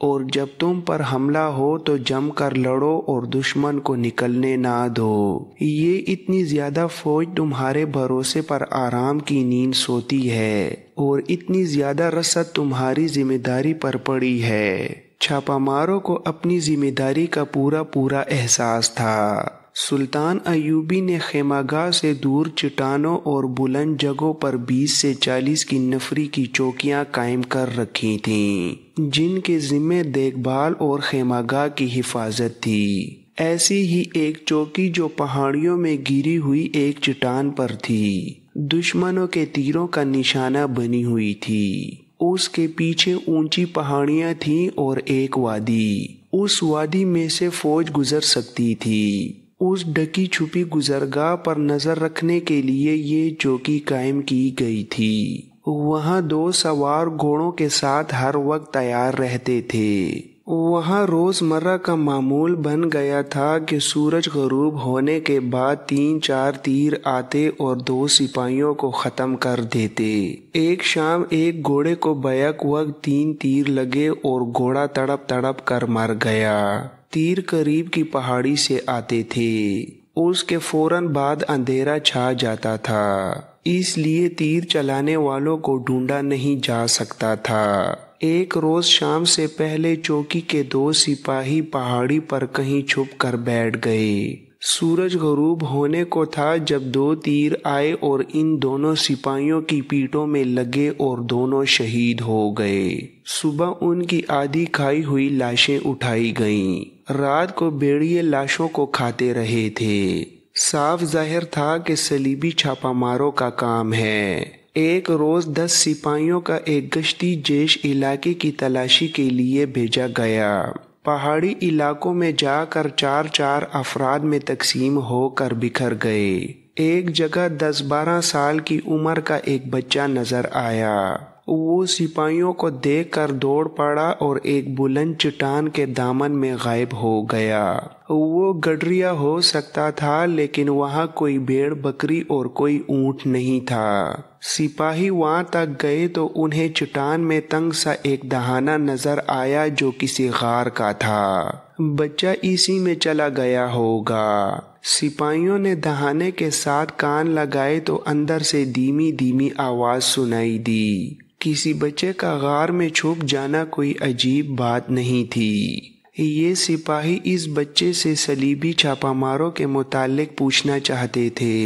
اور جب تم پر حملہ ہو تو جم کر لڑو اور دشمن کو نکلنے نہ دو۔ یہ اتنی زیادہ فوج تمہارے بھروسے پر آرام کی نیند سوتی ہے اور اتنی زیادہ رسد تمہاری ذمہ داری پر پڑی ہے۔ چھاپا ماروں کو اپنی ذمہ داری کا پورا احساس تھا۔ سلطان ایوبی نے خیمہ گاہ سے دور چٹانوں اور بلند جگہوں پر 20 سے 40 کی نفری کی چوکیاں قائم کر رکھی تھیں، جن کے ذمہ دیکھ بھال اور خیمہ گاہ کی حفاظت تھی۔ ایسی ہی ایک چوکی جو پہاڑیوں میں گری ہوئی ایک چٹان پر تھی، دشمنوں کے تیروں کا نشانہ بنی ہوئی تھی۔ اس کے پیچھے اونچی پہاڑیاں تھیں اور ایک وادی۔ اس وادی میں سے فوج گزر سکتی تھی۔ اس ڈکی چھپی گزرگاہ پر نظر رکھنے کے لیے یہ چوکی قائم کی گئی تھی۔ وہاں 2 سوار گھوڑوں کے ساتھ ہر وقت تیار رہتے تھے۔ وہاں روزمرہ کا معمول بن گیا تھا کہ سورج غروب ہونے کے بعد 3-4 تیر آتے اور 2 سپاہیوں کو ختم کر دیتے۔ ایک شام ایک گھوڑے کو بیک وقت 3 تیر لگے اور گھوڑا تڑپ کر مر گیا۔ تیر قریب کی پہاڑی سے آتے تھے۔ اس کے فوراً بعد اندھیرا چھا جاتا تھا، اس لیے تیر چلانے والوں کو ڈھونڈا نہیں جا سکتا تھا۔ ایک روز شام سے پہلے چوکی کے 2 سپاہی پہاڑی پر کہیں چھپ کر بیٹھ گئے۔ سورج غروب ہونے کو تھا جب 2 تیر آئے اور ان دونوں سپاہیوں کی پیٹوں میں لگے اور دونوں شہید ہو گئے۔ صبح ان کی آدھی کھائی ہوئی لاشیں اٹھائی گئیں۔ رات کو بھیڑیے لاشوں کو کھاتے رہے تھے۔ صاف ظاہر تھا کہ صلیبی چھاپا ماروں کا کام ہے۔ ایک روز 10 سپاہیوں کا ایک گشتی جیش علاقے کی تلاشی کے لیے بھیجا گیا۔ پہاڑی علاقوں میں جا کر 4 افراد میں تقسیم ہو کر بکھر گئے۔ ایک جگہ 10-12 سال کی عمر کا ایک بچہ نظر آیا۔ وہ سپاہیوں کو دیکھ کر دوڑ پڑا اور ایک بلند چٹان کے دامن میں غائب ہو گیا۔ وہ گڈریا ہو سکتا تھا، لیکن وہاں کوئی بھیڑ بکری اور کوئی اونٹ نہیں تھا۔ سپاہی وہاں تک گئے تو انہیں چٹان میں تنگ سا ایک دہانہ نظر آیا جو کسی غار کا تھا۔ بچہ اسی میں چلا گیا ہوگا۔ سپاہیوں نے دہانے کے ساتھ کان لگائے تو اندر سے دھیمی آواز سنائی دی۔ کسی بچے کا غار میں چھپ جانا کوئی عجیب بات نہیں تھی۔ یہ سپاہی اس بچے سے صلیبی چھاپا ماروں کے متعلق پوچھنا چاہتے تھے۔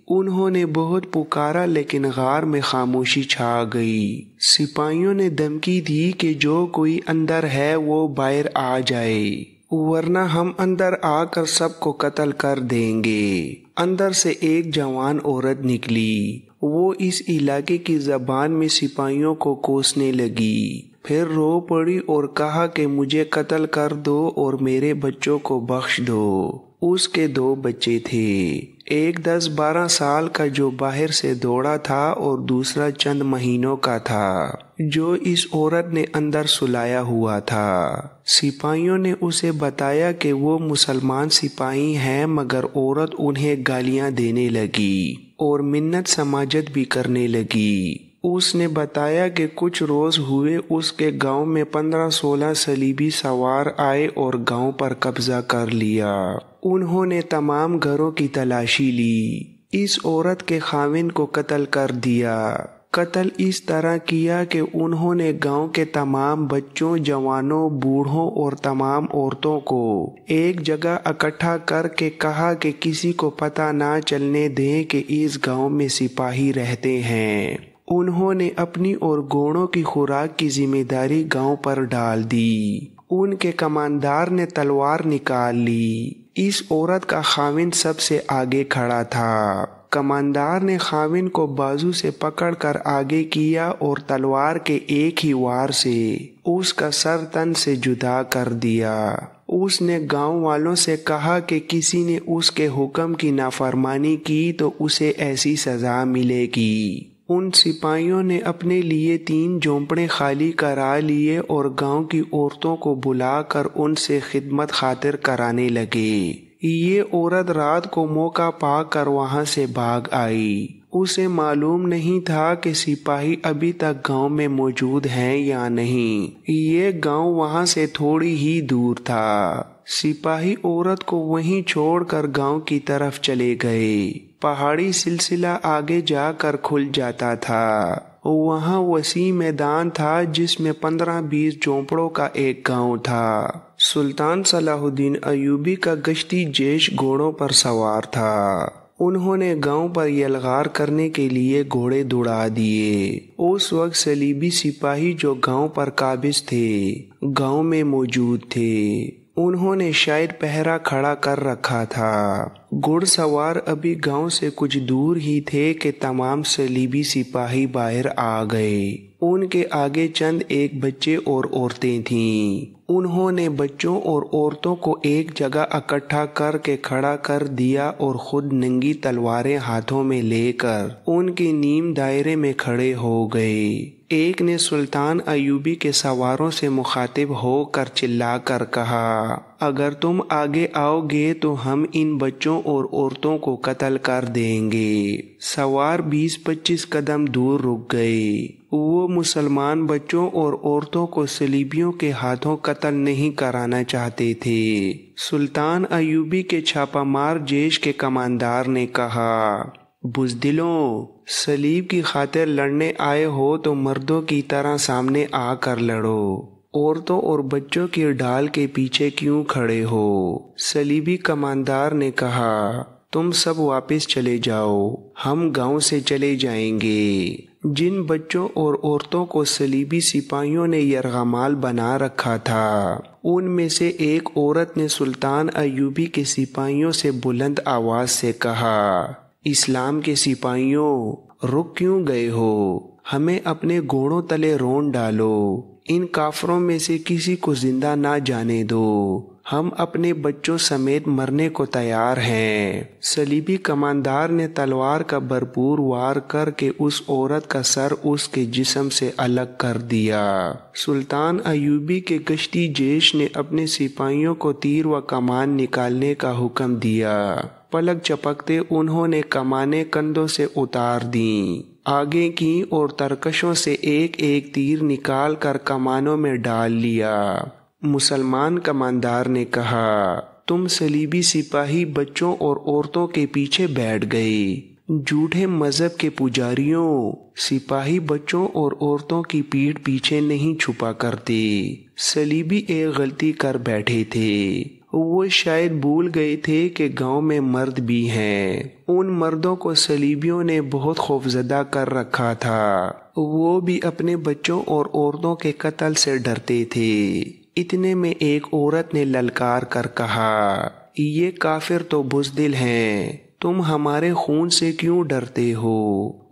انہوں نے بہت پکارا لیکن غار میں خاموشی چھا گئی۔ سپاہیوں نے دھمکی دی کہ جو کوئی اندر ہے وہ باہر آ جائے، ورنہ ہم اندر آ کر سب کو قتل کر دیں گے۔ اندر سے ایک جوان عورت نکلی۔ وہ اس علاقے کی زبان میں سپاہیوں کو کوسنے لگی، پھر رو پڑی اور کہا کہ مجھے قتل کر دو اور میرے بچوں کو بخش دو۔ اس کے 2 بچے تھے، ایک 10-12 سال کا جو باہر سے دوڑا تھا اور دوسرا چند مہینوں کا تھا جو اس عورت نے اندر سلایا ہوا تھا۔ سپاہیوں نے اسے بتایا کہ وہ مسلمان سپاہی ہیں، مگر عورت انہیں گالیاں دینے لگی اور منت سماجت بھی کرنے لگی۔ اس نے بتایا کہ کچھ روز ہوئے اس کے گاؤں میں 15-16 صلیبی سوار آئے اور گاؤں پر قبضہ کر لیا۔ انہوں نے تمام گھروں کی تلاشی لی، اس عورت کے خاوند کو قتل کر دیا۔ قتل اس طرح کیا کہ انہوں نے گاؤں کے تمام بچوں، جوانوں، بوڑھوں اور تمام عورتوں کو ایک جگہ اکٹھا کر کے کہا کہ کسی کو پتہ نہ چلنے دیں کہ اس گاؤں میں سپاہی رہتے ہیں۔ انہوں نے اپنی اور گھوڑوں کی خوراک کی ذمہ داری گاؤں پر ڈال دی۔ ان کے کماندار نے تلوار نکال لی۔ اس عورت کا خاوند سب سے آگے کھڑا تھا۔ کماندار نے خاوند کو بازو سے پکڑ کر آگے کیا اور تلوار کے ایک ہی وار سے اس کا سر تن سے جدا کر دیا۔ اس نے گاؤں والوں سے کہا کہ کسی نے اس کے حکم کی نافرمانی کی تو اسے ایسی سزا ملے گی۔ ان سپاہیوں نے اپنے لیے 3 جھونپڑے خالی کرا لیے اور گاؤں کی عورتوں کو بلا کر ان سے خدمت خاطر کرانے لگے۔ یہ عورت رات کو موقع پا کر وہاں سے بھاگ آئی۔ اسے معلوم نہیں تھا کہ سپاہی ابھی تک گاؤں میں موجود ہیں یا نہیں۔ یہ گاؤں وہاں سے تھوڑی ہی دور تھا۔ سپاہی عورت کو وہیں چھوڑ کر گاؤں کی طرف چلے گئے۔ پہاڑی سلسلہ آگے جا کر کھل جاتا تھا۔ وہاں وسیع میدان تھا جس میں 15-20 جھونپڑوں کا ایک گاؤں تھا۔ سلطان صلاح الدین ایوبی کا گشتی جیش گھوڑوں پر سوار تھا۔ انہوں نے گاؤں پر یلغار کرنے کے لیے گھوڑے دوڑا دیے۔ اس وقت صلیبی سپاہی جو گاؤں پر قابض تھے گاؤں میں موجود تھے۔ انہوں نے شاید پہرا کھڑا کر رکھا تھا۔ گھڑ سوار ابھی گاؤں سے کچھ دور ہی تھے کہ تمام صلیبی سپاہی باہر آ گئے۔ ان کے آگے چند ایک بچے اور عورتیں تھیں۔ انہوں نے بچوں اور عورتوں کو ایک جگہ اکٹھا کر کے کھڑا کر دیا اور خود ننگی تلواریں ہاتھوں میں لے کر ان کے نیم دائرے میں کھڑے ہو گئے۔ ایک نے سلطان ایوبی کے سواروں سے مخاطب ہو کر چلا کر کہا، اگر تم آگے آؤ گے تو ہم ان بچوں اور عورتوں کو قتل کر دیں گے۔ سوار 20-25 قدم دور رک گئے۔ وہ مسلمان بچوں اور عورتوں کو صلیبیوں کے ہاتھوں قتل نہیں کرانا چاہتے تھے۔ سلطان ایوبی کے چھاپہ مار جیش کے کماندار نے کہا، بزدلوں، صلیب کی خاطر لڑنے آئے ہو تو مردوں کی طرح سامنے آ کر لڑو، عورتوں اور بچوں کی ڈال کے پیچھے کیوں کھڑے ہو؟ صلیبی کماندار نے کہا، تم سب واپس چلے جاؤ، ہم گاؤں سے چلے جائیں گے۔ جن بچوں اور عورتوں کو صلیبی سپاہیوں نے یرغمال بنا رکھا تھا ان میں سے ایک عورت نے سلطان ایوبی کے سپاہیوں سے بلند آواز سے کہا، اسلام کے سپاہیوں، رک کیوں گئے ہو؟ ہمیں اپنے گھوڑوں تلے رون ڈالو، ان کافروں میں سے کسی کو زندہ نہ جانے دو، ہم اپنے بچوں سمیت مرنے کو تیار ہیں۔ صلیبی کماندار نے تلوار کا بھرپور وار کر کے اس عورت کا سر اس کے جسم سے الگ کر دیا۔ سلطان ایوبی کے گشتی جیش نے اپنے سپاہیوں کو تیر و کمان نکالنے کا حکم دیا۔ پلک چپکتے انہوں نے کمانیں کندھوں سے اتار دیں، آگے کی اور ترکشوں سے ایک ایک تیر نکال کر کمانوں میں ڈال لیا۔ مسلمان کماندار نے کہا، تم صلیبی سپاہی بچوں اور عورتوں کے پیچھے بیٹھ گئے۔ جھوٹے مذہب کے پجاریوں، سپاہی بچوں اور عورتوں کی پیٹھ پیچھے نہیں چھپا کرتے۔ صلیبی ایک غلطی کر بیٹھے تھے، وہ شاید بھول گئے تھے کہ گاؤں میں مرد بھی ہیں۔ ان مردوں کو صلیبیوں نے بہت خوفزدہ کر رکھا تھا، وہ بھی اپنے بچوں اور عورتوں کے قتل سے ڈرتے تھے۔ اتنے میں ایک عورت نے للکار کر کہا، یہ کافر تو بزدل ہیں، تم ہمارے خون سے کیوں ڈرتے ہو؟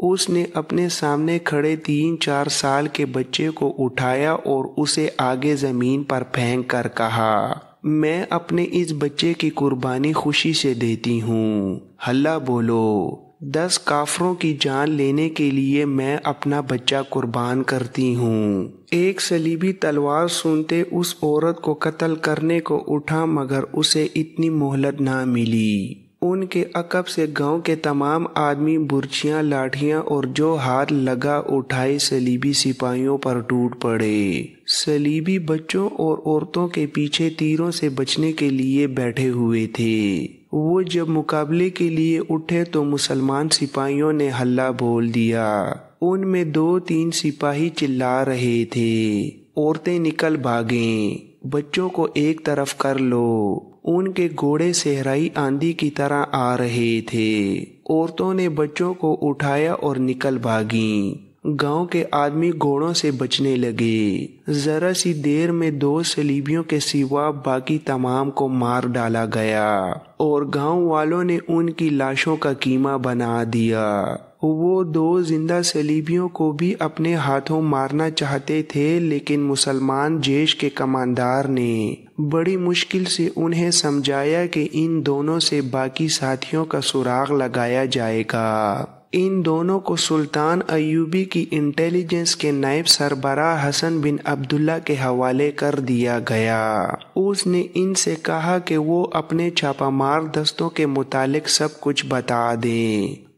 اس نے اپنے سامنے کھڑے 3-4 سال کے بچے کو اٹھایا اور اسے آگے زمین پر پھینک کر کہا، میں اپنے اس بچے کی قربانی خوشی سے دیتی ہوں، ہلا بولو، 10 کافروں کی جان لینے کے لیے میں اپنا بچہ قربان کرتی ہوں۔ ایک صلیبی تلوار سنتے اس عورت کو قتل کرنے کو اٹھا مگر اسے اتنی مہلت نہ ملی۔ ان کے عقب سے گاؤں کے تمام آدمی برچیاں، لاٹھیاں اور جو ہاتھ لگا اٹھائے صلیبی سپاہیوں پر ٹوٹ پڑے۔ صلیبی بچوں اور عورتوں کے پیچھے تیروں سے بچنے کے لیے بیٹھے ہوئے تھے۔ وہ جب مقابلے کے لیے اٹھے تو مسلمان سپاہیوں نے ہلا بول دیا۔ ان میں 2-3 سپاہی چلا رہے تھے، عورتیں نکل بھاگیں، بچوں کو ایک طرف کر لو۔ ان کے گھوڑے صحرائی آندھی کی طرح آ رہے تھے۔ عورتوں نے بچوں کو اٹھایا اور نکل بھاگیں۔ گاؤں کے آدمی گھوڑوں سے بچنے لگے۔ ذرا سی دیر میں 2 صلیبیوں کے سوا باقی تمام کو مار ڈالا گیا اور گاؤں والوں نے ان کی لاشوں کا قیمہ بنا دیا۔ وہ 2 زندہ صلیبیوں کو بھی اپنے ہاتھوں مارنا چاہتے تھے لیکن مسلمان جیش کے کماندار نے بڑی مشکل سے انہیں سمجھایا کہ ان دونوں سے باقی ساتھیوں کا سراغ لگایا جائے گا۔ ان دونوں کو سلطان ایوبی کی انٹیلیجنس کے نائب سربراہ حسن بن عبداللہ کے حوالے کر دیا گیا۔ اس نے ان سے کہا کہ وہ اپنے چھاپہ مار دستوں کے متعلق سب کچھ بتا دیں۔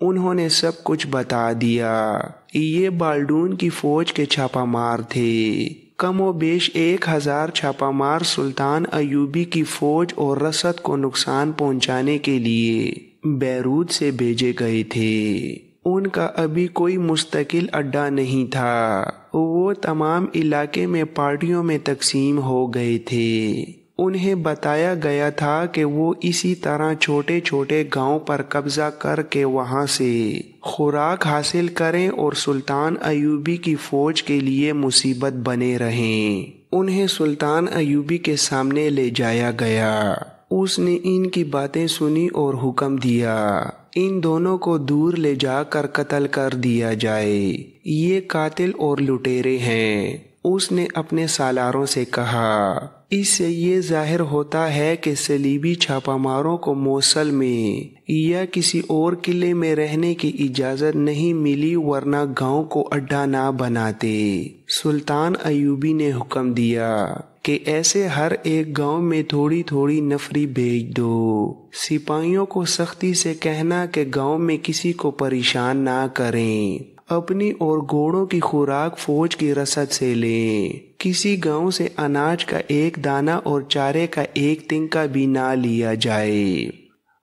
انہوں نے سب کچھ بتا دیا۔ یہ بالڈون کی فوج کے چھاپا مار تھے۔ کم و بیش 1000 چھاپا مار سلطان ایوبی کی فوج اور رسد کو نقصان پہنچانے کے لیے بیروت سے بھیجے گئے تھے۔ ان کا ابھی کوئی مستقل اڈا نہیں تھا، وہ تمام علاقے میں پارٹیوں میں تقسیم ہو گئے تھے۔ انہیں بتایا گیا تھا کہ وہ اسی طرح چھوٹے چھوٹے گاؤں پر قبضہ کر کے وہاں سے خوراک حاصل کریں اور سلطان ایوبی کی فوج کے لیے مصیبت بنے رہیں۔ انہیں سلطان ایوبی کے سامنے لے جایا گیا۔ اس نے ان کی باتیں سنی اور حکم دیا ان دونوں کو دور لے جا کر قتل کر دیا جائے، یہ قاتل اور لٹیرے ہیں۔ اس نے اپنے سالاروں سے کہا، اس سے یہ ظاہر ہوتا ہے کہ صلیبی چھاپا ماروں کو موصل میں یا کسی اور قلعے میں رہنے کی اجازت نہیں ملی، ورنہ گاؤں کو اڈا نہ بناتے۔ سلطان ایوبی نے حکم دیا کہ ایسے ہر ایک گاؤں میں تھوڑی تھوڑی نفری بھیج دو۔ سپاہیوں کو سختی سے کہنا کہ گاؤں میں کسی کو پریشان نہ کریں، اپنی اور گھوڑوں کی خوراک فوج کی رسد سے لیں، کسی گاؤں سے اناج کا ایک دانہ اور چارے کا ایک تنکا بھی نہ لیا جائے۔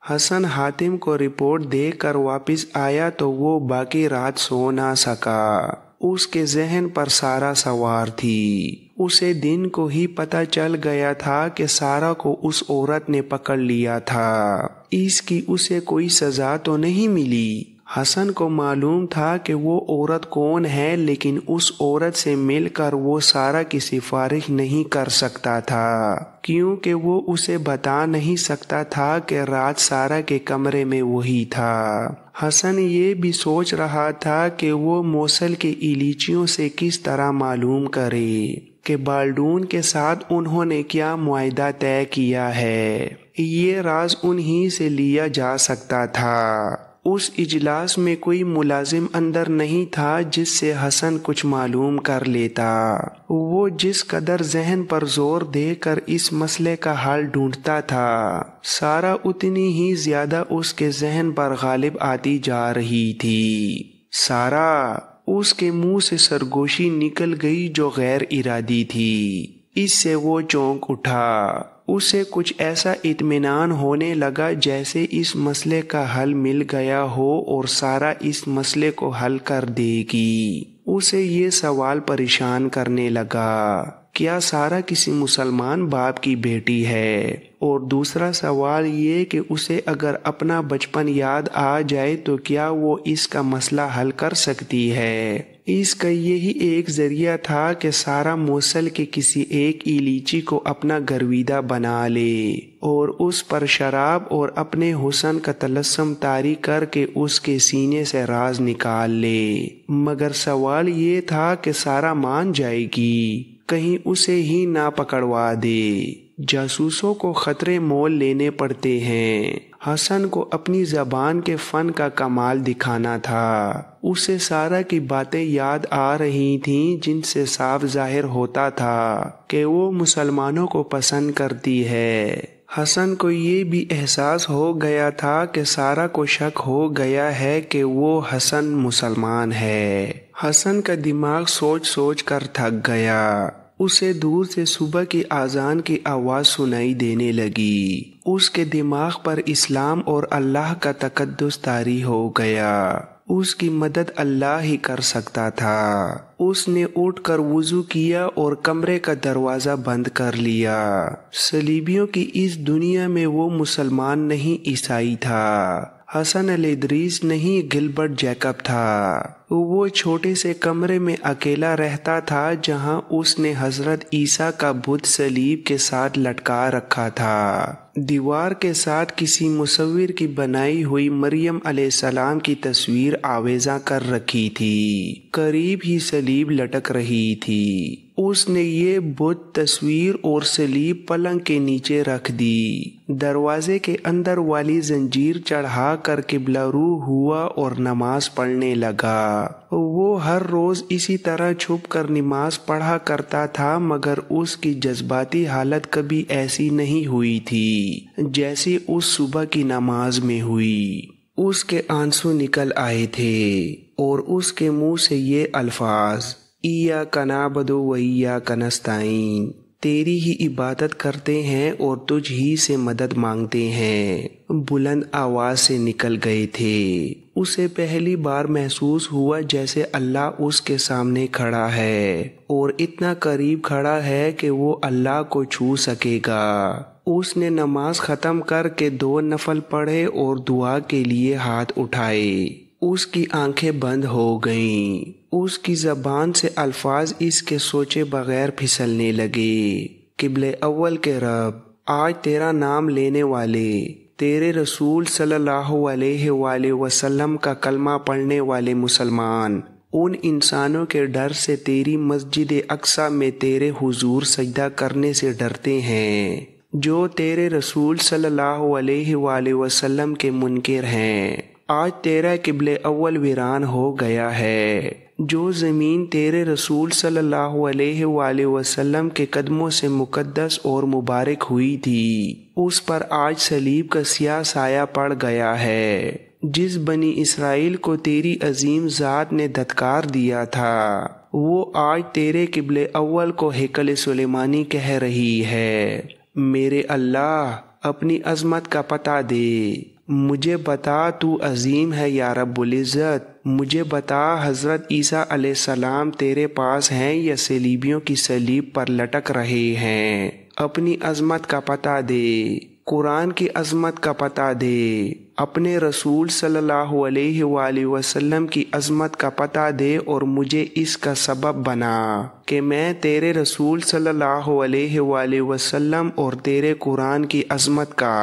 حسن حاتم کو رپورٹ دے کر واپس آیا تو وہ باقی رات سو نہ سکا۔ اس کے ذہن پر سارا سوار تھی۔ اسے دن کو ہی پتہ چل گیا تھا کہ سارا کو اس عورت نے پکڑ لیا تھا، اس کی اسے کوئی سزا تو نہیں ملی۔ حسن کو معلوم تھا کہ وہ عورت کون ہے، لیکن اس عورت سے مل کر وہ سارا کی سفارش نہیں کر سکتا تھا، کیونکہ وہ اسے بتا نہیں سکتا تھا کہ رات سارا کے کمرے میں وہی تھا۔ حسن یہ بھی سوچ رہا تھا کہ وہ موصل کے ایلیچیوں سے کس طرح معلوم کرے کہ بالڈون کے ساتھ انہوں نے کیا معاہدہ طے کیا ہے۔ یہ راز انہی سے لیا جا سکتا تھا۔ اس اجلاس میں کوئی ملازم اندر نہیں تھا جس سے حسن کچھ معلوم کر لیتا۔ وہ جس قدر ذہن پر زور دے کر اس مسئلے کا حل ڈھونڈتا تھا، سارا اتنی ہی زیادہ اس کے ذہن پر غالب آتی جا رہی تھی۔ سارا، اس کے منہ سے سرگوشی نکل گئی جو غیر ارادی تھی۔ اس سے وہ چونک اٹھا۔ اسے کچھ ایسا اطمینان ہونے لگا جیسے اس مسئلے کا حل مل گیا ہو اور سارا اس مسئلے کو حل کر دے گی۔ اسے یہ سوال پریشان کرنے لگا، کیا سارا کسی مسلمان باپ کی بیٹی ہے؟ اور دوسرا سوال یہ کہ اسے اگر اپنا بچپن یاد آ جائے تو کیا وہ اس کا مسئلہ حل کر سکتی ہے؟ اس کا یہی ایک ذریعہ تھا کہ سارا موصل کے کسی ایک ایلیچی کو اپنا گرویدہ بنا لے اور اس پر شراب اور اپنے حسن کا طلسم طاری کر کے اس کے سینے سے راز نکال لے۔ مگر سوال یہ تھا کہ سارا مان جائے گی، کہیں اسے ہی نہ پکڑوا دے۔ جاسوسوں کو خطرے مول لینے پڑتے ہیں۔ حسن کو اپنی زبان کے فن کا کمال دکھانا تھا۔ اسے سارا کی باتیں یاد آ رہی تھیں جن سے صاف ظاہر ہوتا تھا کہ وہ مسلمانوں کو پسند کرتی ہے۔ حسن کو یہ بھی احساس ہو گیا تھا کہ سارا کو شک ہو گیا ہے کہ وہ حسن مسلمان ہے۔ حسن کا دماغ سوچ سوچ کر تھک گیا۔ اسے دور سے صبح کی اذان کی آواز سنائی دینے لگی۔ اس کے دماغ پر اسلام اور اللہ کا تقدس طاری ہو گیا۔ اس کی مدد اللہ ہی کر سکتا تھا۔ اس نے اٹھ کر وضو کیا اور کمرے کا دروازہ بند کر لیا۔ صلیبیوں کی اس دنیا میں وہ مسلمان نہیں، عیسائی تھا۔ حسن الادریس نہیں، گلبرٹ جیکب تھا۔ وہ چھوٹے سے کمرے میں اکیلا رہتا تھا جہاں اس نے حضرت عیسیٰ کا بت صلیب کے ساتھ لٹکا رکھا تھا۔ دیوار کے ساتھ کسی مصور کی بنائی ہوئی مریم علیہ السلام کی تصویر آویزاں کر رکھی تھی۔ قریب ہی صلیب لٹک رہی تھی۔ اس نے یہ بت، تصویر اور صلیب پلنگ کے نیچے رکھ دی۔ دروازے کے اندر والی زنجیر چڑھا کر قبلہ رو ہوا اور نماز پڑھنے لگا۔ وہ ہر روز اسی طرح چھپ کر نماز پڑھا کرتا تھا، مگر اس کی جذباتی حالت کبھی ایسی نہیں ہوئی تھی جیسی اس صبح کی نماز میں ہوئی۔ اس کے آنسو نکل آئے تھے اور اس کے منہ سے یہ الفاظ، ایاک نعبد و ایاک نستعین، تیری ہی عبادت کرتے ہیں اور تجھ ہی سے مدد مانگتے ہیں، بلند آواز سے نکل گئے تھے۔ اسے پہلی بار محسوس ہوا جیسے اللہ اس کے سامنے کھڑا ہے اور اتنا قریب کھڑا ہے کہ وہ اللہ کو چھو سکے گا۔ اس نے نماز ختم کر کے 2 نفل پڑھے اور دعا کے لیے ہاتھ اٹھائے۔ اس کی آنکھیں بند ہو گئیں۔ اس کی زبان سے الفاظ اس کے سوچے بغیر پھسلنے لگے۔ قبلہ اول کے رب، آج تیرا نام لینے والے، تیرے رسول صلی اللہ علیہ وآلہ وسلم کا کلمہ پڑھنے والے مسلمان ان انسانوں کے ڈر سے تیری مسجد اقصی میں تیرے حضور سجدہ کرنے سے ڈرتے ہیں، جو تیرے رسول صلی اللہ علیہ وآلہ وسلم کے منکر ہیں۔ آج تیرا قبلہ اول ویران ہو گیا ہے۔ جو زمین تیرے رسول صلی اللہ علیہ وآلہ وسلم کے قدموں سے مقدس اور مبارک ہوئی تھی، اس پر آج صلیب کا سیاہ سایہ پڑ گیا ہے۔ جس بنی اسرائیل کو تیری عظیم ذات نے دھتکار دیا تھا، وہ آج تیرے قبلہ اول کو ہیکل سلیمانی کہہ رہی ہے۔ میرے اللہ، اپنی عظمت کا پتہ دے، مجھے بتا تو عظیم ہے یا رب العزت۔ مجھے بتا حضرت عیسیٰ علیہ السلام تیرے پاس ہیں یا صلیبیوں کی صلیب پر لٹک رہے ہیں۔ اپنی عظمت کا پتہ دے، قرآن کی عظمت کا پتہ دے، اپنے رسول صلی اللہ علیہ وآلہ وسلم کی عظمت کا پتہ دے اور مجھے اس کا سبب بنا کہ میں تیرے رسول صلی اللہ علیہ وآلہ وسلم اور تیرے قرآن کی عظمت کا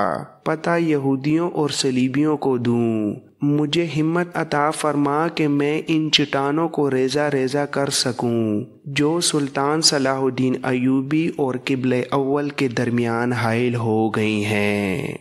پتہ یہودیوں اور صلیبیوں کو دوں۔ مجھے ہمت عطا فرما کہ میں ان چٹانوں کو ریزہ ریزہ کر سکوں جو سلطان صلاح الدین ایوبی اور قبلہ اول کے درمیان حائل ہو گئی ہیں۔